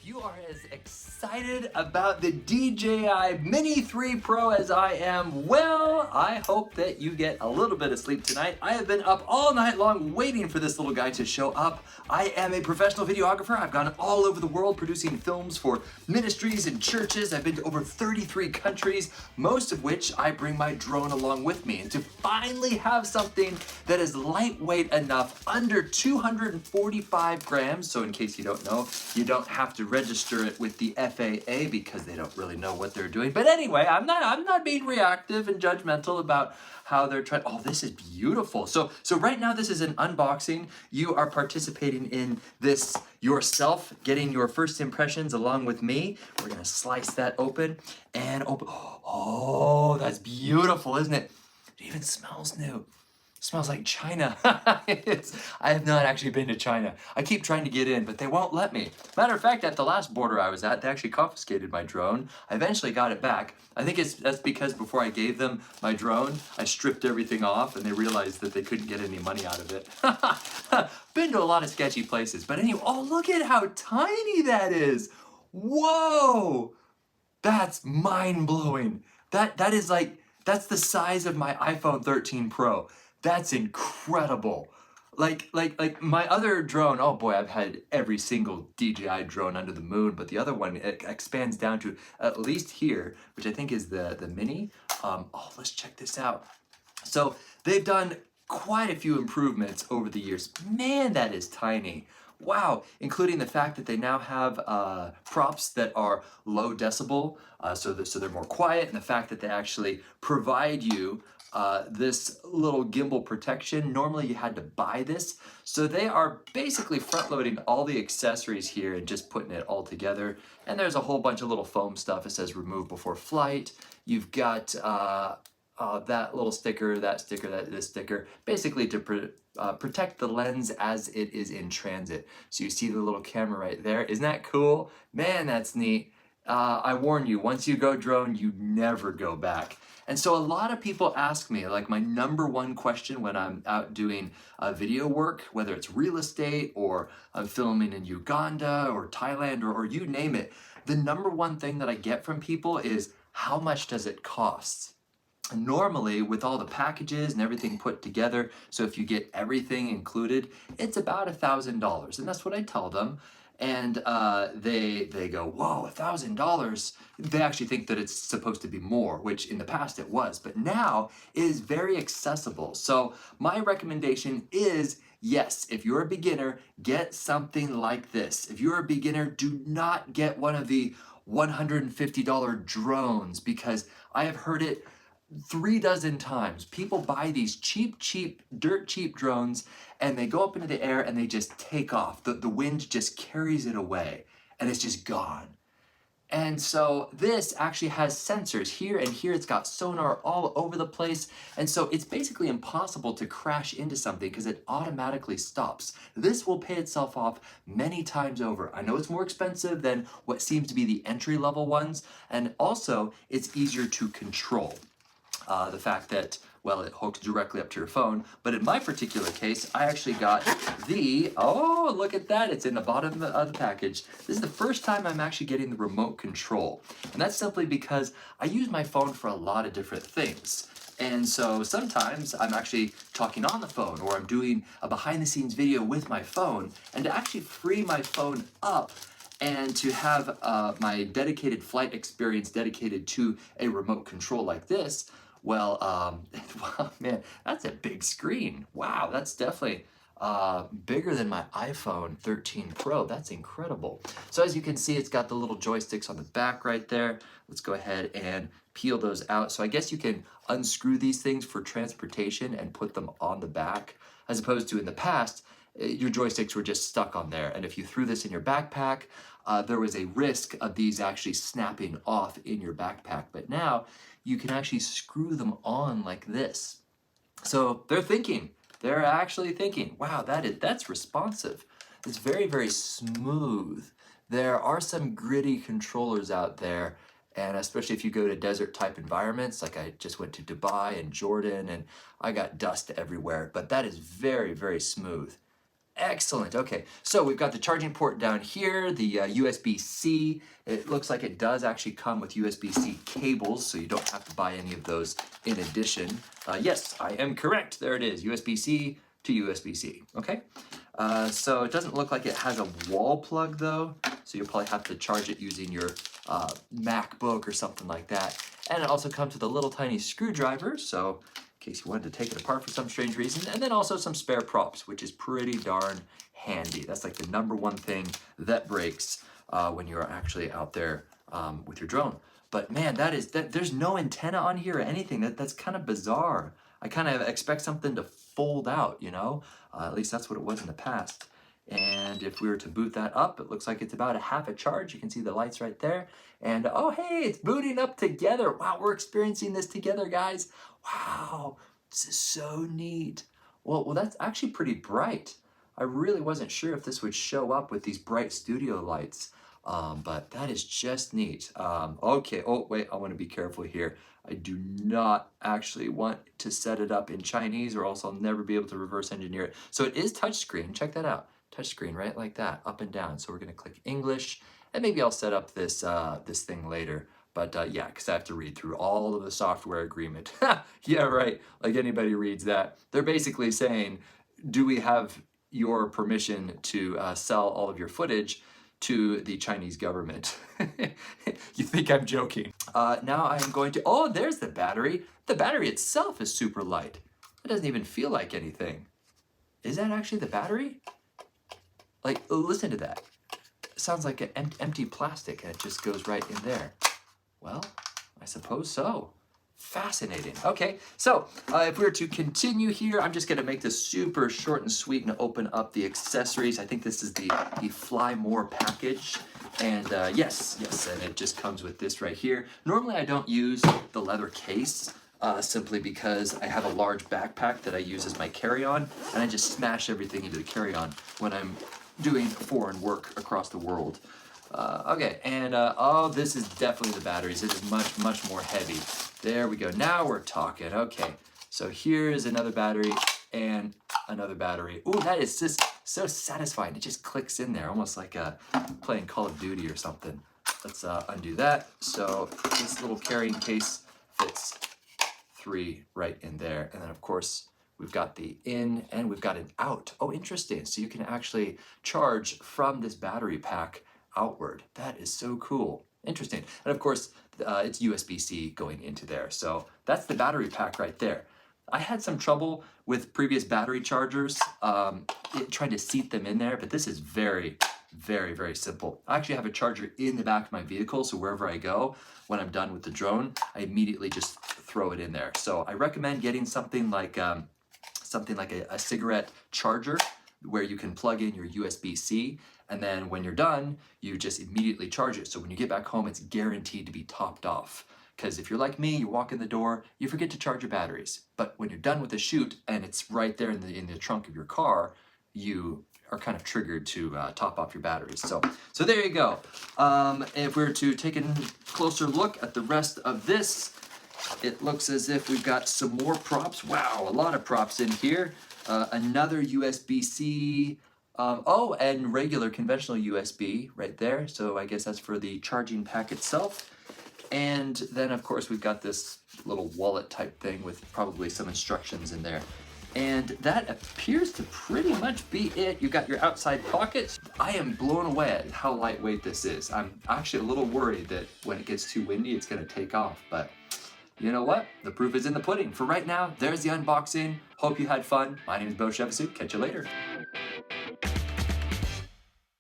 you are as excited about the DJI Mini 3 Pro as I am, well, I hope that you get a little bit of sleep tonight. I have been up all night long waiting for this little guy to show up. I am a professional videographer. I've gone all over the world producing films for ministries and churches. I've been to over 33 countries, most of which I bring my drone along with me. And to finally have something that is lightweight enough, under 245 grams, so in case you don't know, you don't have to register it with the FAA because they don't really know what they're doing. But anyway, I'm not being reactive and judgmental about how they're trying. Oh, this is beautiful. So right now this is an unboxing. You are participating in this yourself, getting your first impressions along with me. We're gonna slice that open and open. Oh, that's beautiful, isn't it? It even smells new. Smells like China. I have not actually been to China. I keep trying to get in, but they won't let me. Matter of fact, at the last border I was at, they actually confiscated my drone. I eventually got it back. I think that's because before I gave them my drone, I stripped everything off and they realized that they couldn't get any money out of it. Been to a lot of sketchy places, but anyway, oh, look at how tiny that is. Whoa, that's mind-blowing. That is like, that's the size of my iPhone 13 Pro. That's incredible. Like my other drone, oh boy, I've had every single DJI drone under the moon, but the other one, it expands down to at least here, which I think is the Mini. Oh, let's check this out. So they've done quite a few improvements over the years. Man, that is tiny. Wow, including the fact that they now have props that are low decibel, so they're more quiet, and the fact that they actually provide you this little gimbal protection. Normally you had to buy this. So they are basically front loading all the accessories here and just putting it all together. And there's a whole bunch of little foam stuff. It says remove before flight. You've got that little sticker, this sticker, basically to protect the lens as it is in transit. So you see the little camera right there. Isn't that cool? Man, that's neat. I warn you, once you go drone, you never go back. And so a lot of people ask me, like my number one question when I'm out doing video work, whether it's real estate or I'm filming in Uganda or Thailand or you name it, the number one thing that I get from people is, how much does it cost? Normally, with all the packages and everything put together, so if you get everything included, it's about $1,000, and that's what I tell them. And they go, whoa, $1,000? They actually think that it's supposed to be more, which in the past it was, but now it is very accessible. So my recommendation is, yes, if you're a beginner, get something like this. If you're a beginner, do not get one of the $150 drones, because I have heard it 36 times. People buy these cheap, dirt cheap drones and they go up into the air and they just take off. The wind just carries it away and it's just gone. And so this actually has sensors here and here. It's got sonar all over the place. And so it's basically impossible to crash into something because it automatically stops. This will pay itself off many times over. I know it's more expensive than what seems to be the entry-level ones. And also it's easier to control. The fact that, well, it hooks directly up to your phone. But in my particular case, I actually got oh, look at that. It's in the bottom of the package. This is the first time I'm actually getting the remote control. And that's simply because I use my phone for a lot of different things. And so sometimes I'm actually talking on the phone or I'm doing a behind the scenes video with my phone. And to actually free my phone up and to have my dedicated flight experience dedicated to a remote control like this, well, well, man, that's a big screen. Wow, that's definitely bigger than my iPhone 13 Pro. That's incredible. So as you can see, it's got the little joysticks on the back right there. Let's go ahead and peel those out. So I guess you can unscrew these things for transportation and put them on the back, as opposed to in the past, your joysticks were just stuck on there. And if you threw this in your backpack, there was a risk of these actually snapping off in your backpack. But now you can actually screw them on like this. So they're actually thinking, wow, that's responsive. It's very, very smooth. There are some gritty controllers out there, and especially if you go to desert type environments, like I just went to Dubai and Jordan and I got dust everywhere, but that is very, very smooth. Excellent. Okay, so we've got the charging port down here, the USB-C. It looks like it does actually come with USB-C cables, so you don't have to buy any of those in addition. Yes, I am correct. There it is, USB-C to USB-C. Okay, so it doesn't look like it has a wall plug though, so you'll probably have to charge it using your MacBook or something like that. And it also comes with a little tiny screwdriver, so in case you wanted to take it apart for some strange reason, and then also some spare props, which is pretty darn handy. That's like the #1 thing that breaks when you're actually out there with your drone. But man, there's no antenna on here or anything. That's kind of bizarre. I kind of expect something to fold out, you know? At least that's what it was in the past. And if we were to boot that up, it looks like it's about a half a charge. You can see the lights right there. And oh, hey, it's booting up together. Wow, we're experiencing this together, guys. Wow, this is so neat. Well, that's actually pretty bright. I really wasn't sure if this would show up with these bright studio lights, but that is just neat. Okay, oh, wait, I want to be careful here. I do not actually want to set it up in Chinese or else I'll never be able to reverse engineer it. So it is touchscreen, check that out. Touchscreen, right, like that, up and down. So we're gonna click English, and maybe I'll set up this this thing later. But yeah, because I have to read through all of the software agreement. Yeah, right, like anybody reads that. They're basically saying, do we have your permission to sell all of your footage to the Chinese government? You think I'm joking. Now I'm going to, oh, there's the battery. The battery itself is super light. It doesn't even feel like anything. Is that actually the battery? Like, listen to that. It sounds like an empty plastic and it just goes right in there. Well, I suppose so. Fascinating. Okay, so if we were to continue here, I'm just gonna make this super short and sweet and open up the accessories. I think this is the Fly More package. And yes, and it just comes with this right here. Normally I don't use the leather case simply because I have a large backpack that I use as my carry-on, and I just smash everything into the carry-on when I'm doing foreign work across the world. Okay, and oh, this is definitely the batteries. It is much more heavy. There we go. Now we're talking. Okay, so here's another battery and another battery. Ooh, that is just so satisfying. It just clicks in there, almost like playing Call of Duty or something. Let's undo that. So this little carrying case fits 3 right in there. And then of course, we've got the in and we've got an out. Oh, interesting. So you can actually charge from this battery pack outward. That is so cool. Interesting. And of course, it's USB-C going into there. So that's the battery pack right there. I had some trouble with previous battery chargers trying to seat them in there, but this is very simple. I actually have a charger in the back of my vehicle, so wherever I go, when I'm done with the drone, I immediately just throw it in there. So I recommend getting something like a cigarette charger where you can plug in your USB-C, and then when you're done, you just immediately charge it. So when you get back home, it's guaranteed to be topped off. Because if you're like me, you walk in the door, you forget to charge your batteries. But when you're done with the shoot and it's right there in the trunk of your car, you are kind of triggered to top off your batteries. So there you go. If we were to take a closer look at the rest of this, it looks as if we've got some more props. Wow, a lot of props in here. Another USB-C, oh, and regular conventional USB right there. So I guess that's for the charging pack itself. And then of course we've got this little wallet type thing with probably some instructions in there. And that appears to pretty much be it. You've got your outside pockets. I am blown away at how lightweight this is. I'm actually a little worried that when it gets too windy, it's gonna take off, but you know what? The proof is in the pudding. For right now, there's the unboxing. Hope you had fun. My name is Beau. Catch you later.